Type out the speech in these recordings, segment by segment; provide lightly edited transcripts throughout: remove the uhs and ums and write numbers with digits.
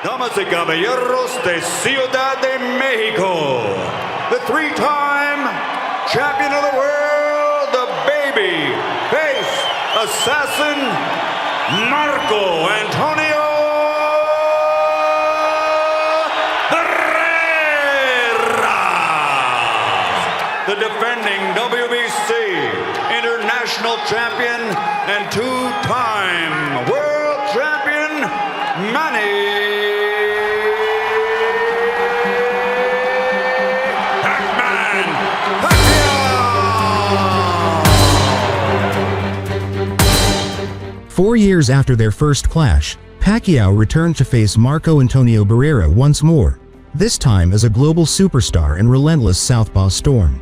Damas y caballeros de Ciudad de Mexico, the three-time champion of the world, the baby face assassin, Marco Antonio Barrera, the defending WBC international champion and two-time world champion, Manny Pacman Pacquiao. 4 years after their first clash, Pacquiao returned to face Marco Antonio Barrera once more, this time as a global superstar and relentless southpaw storm.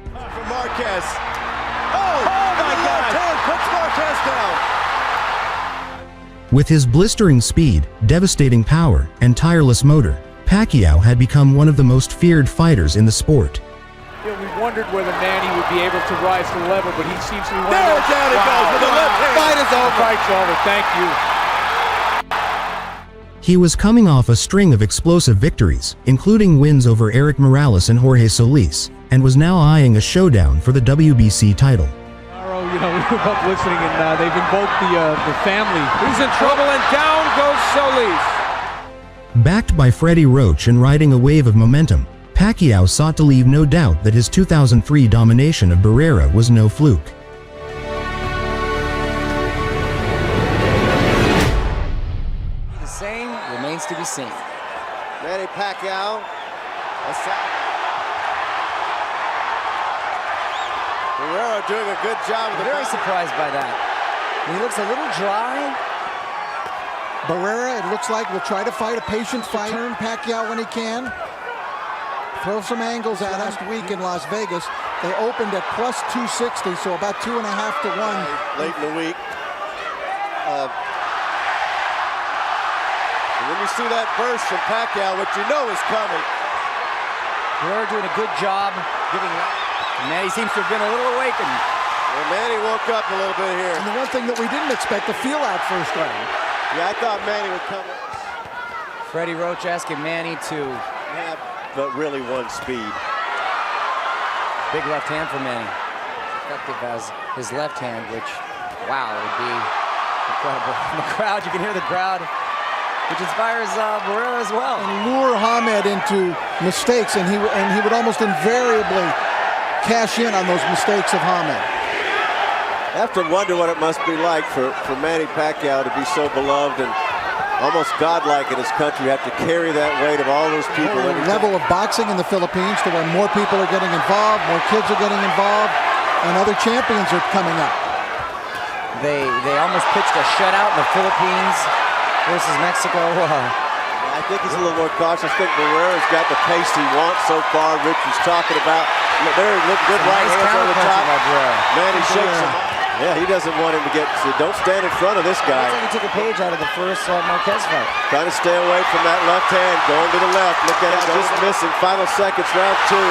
With his blistering speed, devastating power, and tireless motor, Pacquiao had become one of the most feared fighters in the sport. Yeah, we wondered whether Manny would be able to rise to the level, but he seems to be one there of those. Down it goes with the left hand. Fight is over. Fight's over. Thank you. He was coming off a string of explosive victories, including wins over Eric Morales and Jorge Solis, and was now eyeing a showdown for the WBC title. You know, we were up listening, and they've invoked the family. He's in trouble, and down goes Solis. Backed by Freddie Roach and riding a wave of momentum, Pacquiao sought to leave no doubt that his 2003 domination of Barrera was no fluke. The same remains to be seen. Manny Pacquiao. Barrera doing a good job with the Very surprised by that. He looks a little dry. Barrera, it looks like, will try to fight a patient fight. Turn Pacquiao when he can. Throw some angles at him. Last week in Las Vegas, they opened at plus 260, so about 2.5 to 1. Late in the week. And when you see that burst from Pacquiao, what you know is coming. Barrera doing a good job giving. Manny seems to have been a little awakened. Well, Manny woke up a little bit here. And the one thing that we didn't expect, the feel out first round. Yeah, I thought Manny would come up. Freddie Roach asking Manny to have but really one speed. Big left hand for Manny. Effective as his left hand, which, wow, would be incredible. In the crowd, you can hear the crowd, which inspires Barrera as well. And lure Hamed into mistakes, and he would almost invariably cash in on those mistakes of Hamed. I have to wonder what it must be like for Manny Pacquiao to be so beloved and almost godlike in his country, have to carry that weight of all those people. The level of boxing in the Philippines to where more people are getting involved, more kids are getting involved, and other champions are coming up. They almost pitched a shutout in the Philippines versus Mexico. I think he's a little more cautious. I think Barrera's got the pace he wants so far. Rich was talking about. There, look, good right hands on the top. Manny shakes him. Yeah, he doesn't want him to get. So don't stand in front of this guy. Looks like he took a page out of the first Marquez fight. Trying to stay away from that left hand. Going to the left. Look at it, just missing. Final seconds, round 2.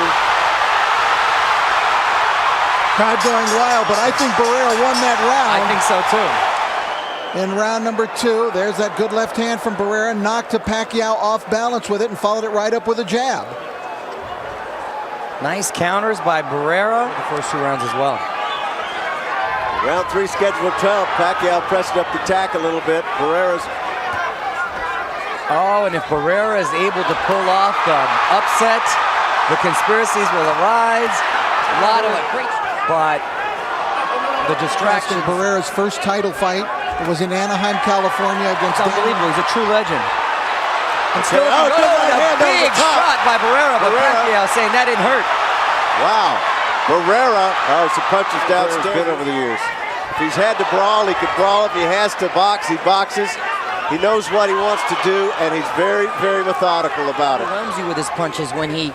Crowd going wild, but I think Barrera won that round. I think so too. In round number 2, there's that good left hand from Barrera, knocked to Pacquiao off balance with it and followed it right up with a jab. Nice counters by Barrera the first 2 rounds as well. Round 3 scheduled 12. Pacquiao pressing up the tack a little bit. Barrera's. Oh, and if Barrera is able to pull off the upset, the conspiracies will arise. A lot of great, but the distraction. Barrera's first title fight. It was in Anaheim, California against. It's unbelievable. He's a true legend. And still, a big shot by Barrera, but Pacquiao saying that didn't hurt. Wow. Barrera, some punches downstairs. Good over the years. If he's had to brawl, he could brawl. If he has to box, he boxes. He knows what he wants to do, and he's very, very methodical about it. He overwhelms you with his punches when he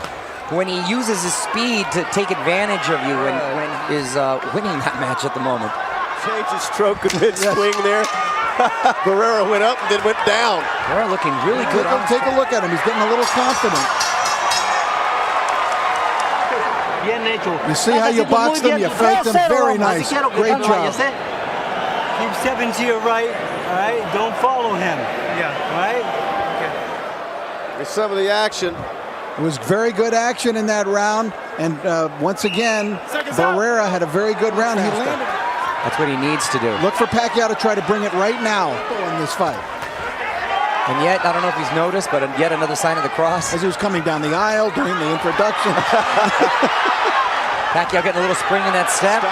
uses his speed to take advantage of you when is winning that match at the moment. Changed his stroke in mid-swing there. Barrera went up and then went down. Barrera looking really good. Take a look at him. He's getting a little confident. You see how you box them, you fake them. Very nice. Great job. Keep stepping to your right, all right? Don't follow him. Yeah. All right? Okay. Here's some of the action. It was very good action in that round. And once again, Barrera had a very good round. He landed. That's what he needs to do. Look for Pacquiao to try to bring it right now in this fight. And yet, I don't know if he's noticed, but yet another sign of the cross. As he was coming down the aisle during the introduction. Pacquiao getting a little spring in that step. A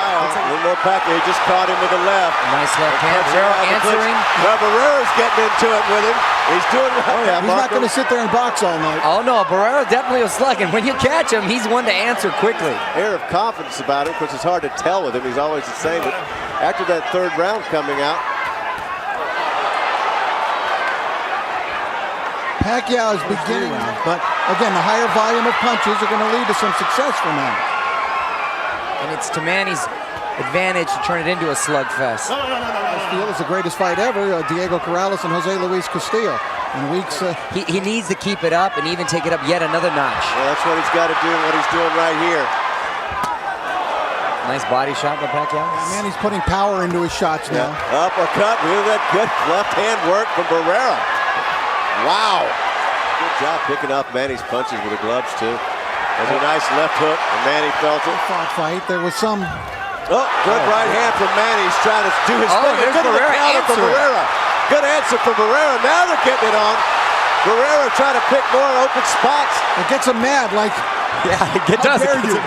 little more Pacquiao. He just caught him with the left. Nice left hand. Barrera answering. Well, Barrera's getting into it with him. He's doing right. He's not going to sit there and box all night. Oh no, Barrera definitely a slug, and when you catch him, he's one to answer quickly. Air of confidence about him, because it's hard to tell with him. He's always the same. But after that third round coming out, Pacquiao is beginning, but again, the higher volume of punches are going to lead to some success for him. And it's to Manny's advantage to turn it into a slugfest. I feel it's the greatest fight ever, Diego Corrales and Jose Luis Castillo. In weeks, he needs to keep it up and even take it up yet another notch. well, that's what he's got to do, and what he's doing right here. Nice body shot by Pacquiao. man, he's putting power into his shots now. Uppercut. Look at that good left hand work from Barrera. Wow. Good job picking up Manny's punches with the gloves, too. There's a nice left hook, and Manny felt it. Fought fight. There was some. Oh, good right hand from Manny. He's trying to do his thing. There's Good Barrera counter from answering. Barrera. Good answer from Barrera. Now they're getting it on. Barrera trying to pick more open spots. It gets him mad, like, Yeah, it does. dare you?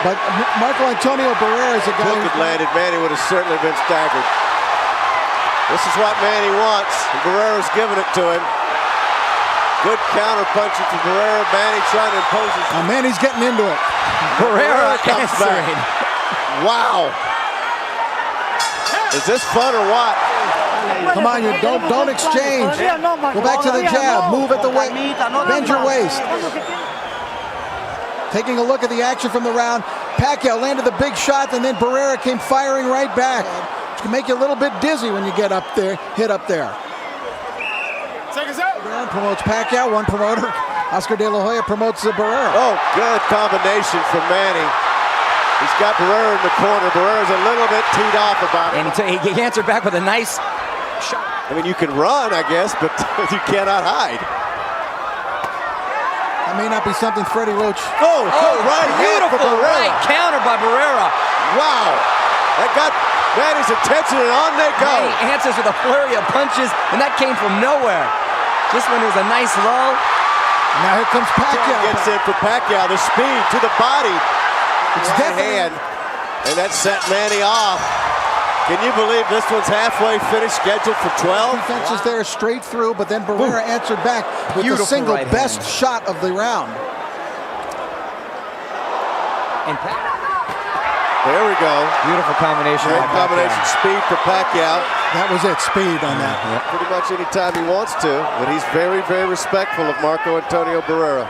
But Marco Antonio Barrera is a guy Hook had landed. Manny would have certainly been staggered. This is what Manny wants, and Barrera's giving it to him. Good counter punching from Barrera. Manny trying to impose his... Manny's getting into it. Barrera comes answering. back. Wow. Is this fun or what? Come on, you don't exchange. Go back to the jab. Move at the waist. Bend your waist. Taking a look at the action from the round. Pacquiao landed the big shot, and then Barrera came firing right back. It can make you a little bit dizzy when you get up there, hit up there. Round promotes Pacquiao. One promoter, Oscar De La Hoya, promotes Barrera. Oh, good combination from Manny. He's got Barrera in the corner. Barrera's a little bit teed off about it. And he answered back with a nice shot. I mean, you can run, I guess, but you cannot hide. That may not be something Freddie Roach. Oh, right hand for Beautiful Barrera. right counter by Barrera. Wow. That got Manny's attention, and on they go. Manny answers with a flurry of punches, and that came from nowhere. This one was a nice lull. Now here comes Pacquiao. Gets in for Pacquiao. The speed to the body. It's Right definitely hand. And that set Manny off. Can you believe this one's halfway finished, scheduled for 12? defense is there straight through, but then Barrera answered back with the Beautiful single right best hand. shot of the round. And There we go. beautiful combination. Great by combination. Pacquiao. Speed for Pacquiao. That was it, speed on that. Pretty much any time he wants to, but he's very, very respectful of Marco Antonio Barrera.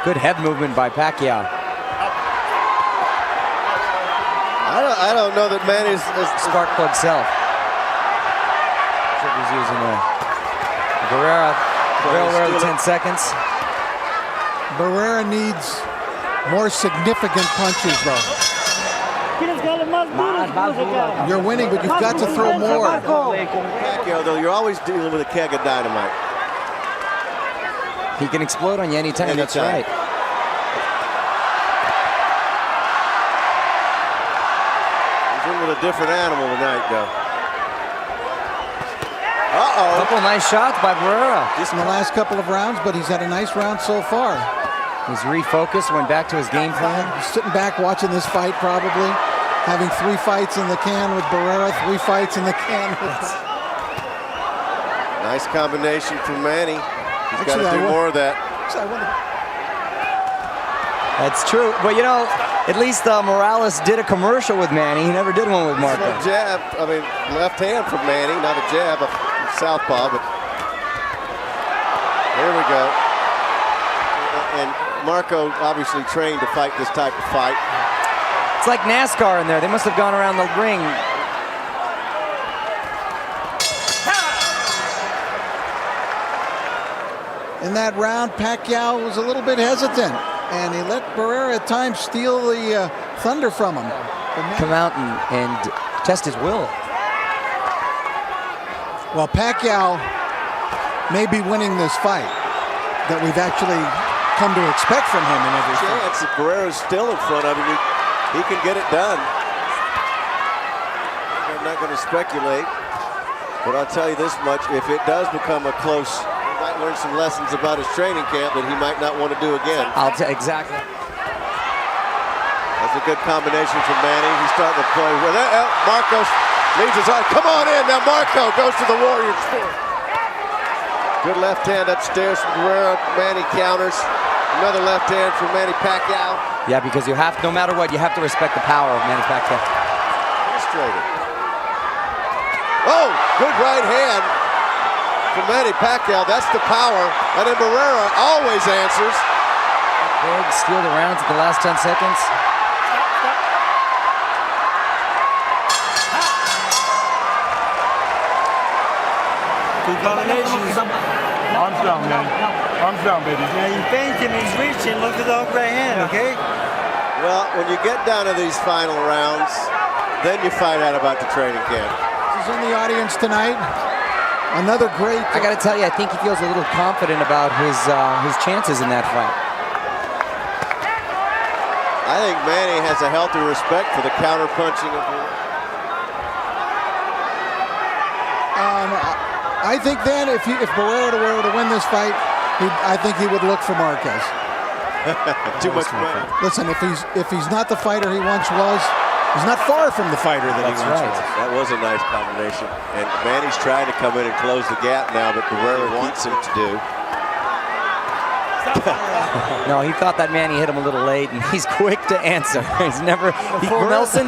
Good head movement by Pacquiao. I don't know that Manny's... Spark plug self. That's what he's using there. Barrera, railroad 10 seconds. Barrera needs more significant punches, though. You're winning, but you've got to throw more. Pacquiao, though, you're always dealing with a keg of dynamite. He can explode on you anytime. That's Anytime. right. He's in with a different animal tonight, though. Uh-oh. Couple nice shots by Barrera. Just in the last couple of rounds, but he's had a nice round so far. He's refocused, went back to his game plan. He's sitting back watching this fight, probably. Having 3 fights in the can with Barrera, 3 fights in the can with... Nice combination from Manny. He's got Actually, to do more of that. That's true. But you know, at least Morales did a commercial with Manny. He never did one with Marco. No jab, I mean, left hand from Manny, not a jab, a southpaw, but here we go. And Marco obviously trained to fight this type of fight. It's like NASCAR in there. They must have gone around the ring. In that round, Pacquiao was a little bit hesitant, and he let Barrera at times steal the thunder from him. come out and test his will. Well, Pacquiao may be winning this fight that we've actually come to expect from him in every fight. Chance if Barrera's still in front of him, he can get it done. I'm not going to speculate, but I'll tell you this much: if it does become a close, he might learn some lessons about his training camp that he might not want to do again. Exactly. That's a good combination from Manny. He's starting to play with it. Marco leads his arm. Come on in now. Marco goes to the Warriors. Good left hand upstairs from Barrera. Manny counters. Another left hand from Manny Pacquiao. Yeah, because you have, no matter what, you have to respect the power of Manny Pacquiao. Illustrated. Oh, good right hand from Manny Pacquiao. That's the power. And then Barrera always answers. Big steal the rounds at the last 10 seconds. Two combinations. Arms down, man. Arms down, baby. Yeah, you feint him, he's reaching. Look at the right hand, okay? Well, when you get down to these final rounds, then you find out about the training camp. He's in the audience tonight. Another great. I got to tell you, I think he feels a little confident about his chances in that fight. I think Manny has a healthy respect for the counter-punching of I think then if Barrera were to win this fight, I think he would look for Marquez. Too much money. Listen, if he's not the fighter he once was, he's not far from the fighter that he once was. That was a nice combination. And Manny's trying to come in and close the gap now, but Barrera wants him to do. No, he thought that Manny hit him a little late, and he's quick to answer. He's never... Nelson?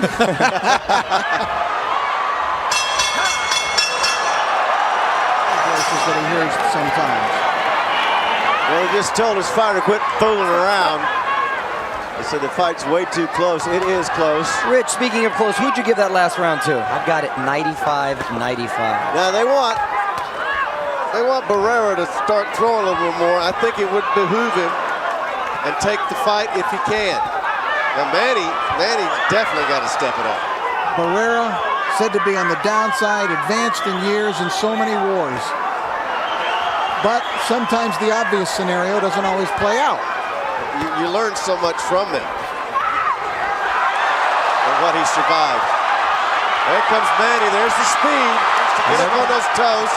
That he hears sometimes. Well, he just told his fighter to quit fooling around. He said the fight's way too close. It is close. Rich, speaking of close, who'd you give that last round to? I've got it 95-95. Now they want Barrera to start throwing a little bit more. I think it would behoove him and take the fight if he can. Now Manny definitely got to step it up. Barrera said to be on the downside, advanced in years in so many wars. But sometimes the obvious scenario doesn't always play out. You learn so much from them and what he survived. There comes Manny. There's the speed. Get up on those toes.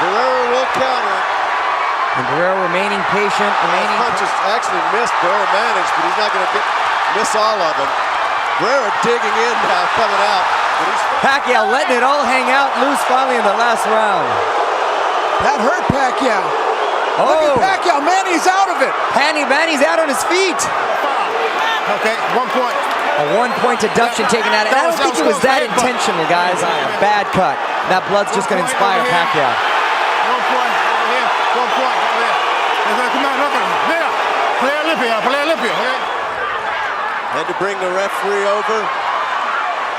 Barrera will counter. And Barrera remaining patient. Punches actually missed. Barrera managed, but he's not going to miss all of them. Barrera digging in now, coming out. Pacquiao letting it all hang out loose finally in the last round. That hurt Pacquiao. Oh, look at Pacquiao. Manny's out of it. Manny's out on his feet. Okay, 1 point. A 1-point deduction taken out of it. I don't think it was that intentional, guys. A bad cut. That blood's just going to inspire Pacquiao. 1 point over here. 1 point over here. Come on, look at him. There. Play Olympia, okay? Had to bring the referee over.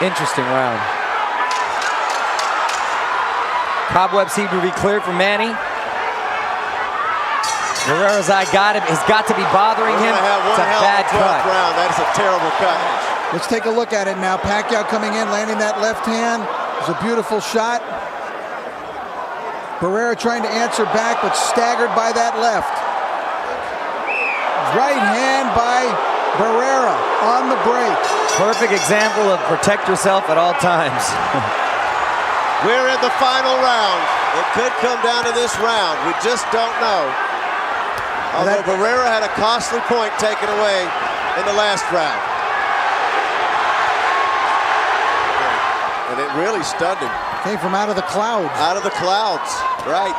Interesting round. Cobweb seemed to be cleared for Manny. Barrera's eye has got to be bothering him. It's a bad cut. Round. That is a terrible cut. Let's take a look at it now. Pacquiao coming in, landing that left hand. It was a beautiful shot. Barrera trying to answer back, but staggered by that left. Right hand by Barrera on the break. Perfect example of protect yourself at all times. We're in the final round. It could come down to this round. We just don't know. Although Barrera had a costly point taken away in the last round. And it really stunned him. Came from out of the clouds. Out of the clouds, right.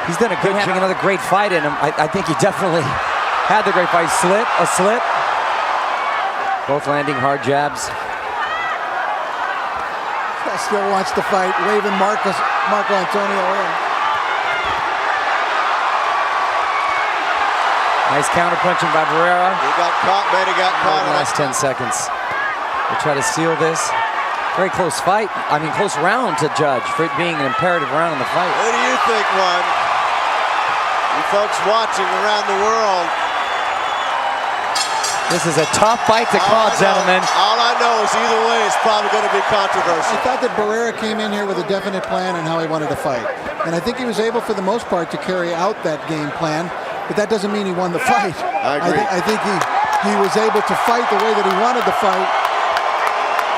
He's done a good having another great fight in him. I think he definitely had the great fight. A slip. Both landing hard jabs. Still wants to fight, waving Marco Antonio in. Nice counter punching by Barrera. He got caught, man. He got caught in the last 10 seconds. We'll try to seal this. Very close fight. I mean, close round to judge for it being an imperative round in the fight. Who do you think won? You folks watching around the world. This is a tough fight to call, gentlemen. All I know is either way, it's probably going to be controversial. I thought that Barrera came in here with a definite plan on how he wanted to fight. And I think he was able, for the most part, to carry out that game plan. But that doesn't mean he won the fight. I agree. I think he was able to fight the way that he wanted to fight.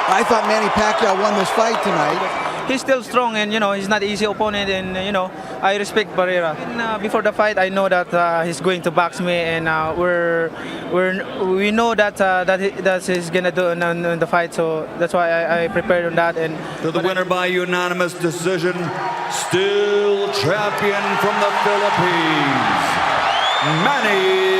I thought Manny Pacquiao won this fight tonight. He's still strong, and he's not an easy opponent, and I respect Barrera. And, before the fight, I know that he's going to box me, and we know that he's gonna do in the fight, so that's why I prepared on that. And To the winner by unanimous decision, still champion from the Philippines, Manny